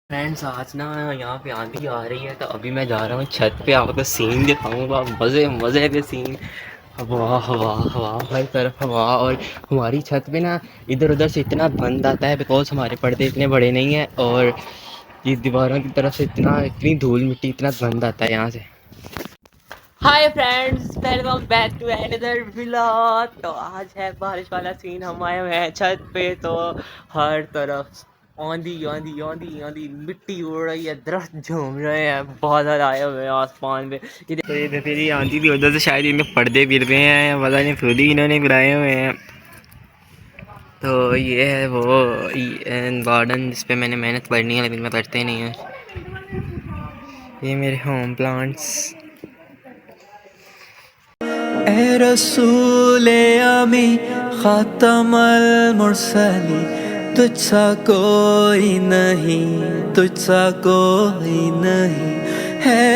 Friends आज ना यहाँ पे आंधी आ रही है तो अभी मैं जा रहा हूँ छत पे। आपको सीन दिखाऊंगा, मज़े मज़े के सीन। हवा हवा हवा, हर तरफ हवा। और हमारी छत पे ना इधर उधर से इतना गंद आता है बिकॉज हमारे पर्दे इतने बड़े नहीं हैं। और ये दीवारों की तरफ से इतनी धूल मिट्टी, इतना गंद आता है यहाँ से। Hi friends, welcome back to another vlog. तो आज है बारिश वाला सीन। हम आए हुए हैं छत पे, तो हर तरफ आंधी आंधी आंधी आंधी, मिट्टी उड़ रही है, दरख्त झूम रहे हैं, बहुत ज़्यादा आए हुए हैं आसमान में। तो ये फिर ये आंधी की वजह से शायद इनमें पर्दे गिर रहे हैं, पता नहीं खुद ही इन्होंने गिराए हुए हैं। तो ये है वो गार्डन जिस पे मैंने मेहनत करनी है लेकिन मैं करते नहीं हूँ। ये मेरे होम प्लांट्स। ए रसूले अमी खातमल मुरसली, तुझसा कोई नहीं, तुझसा कोई नहीं है।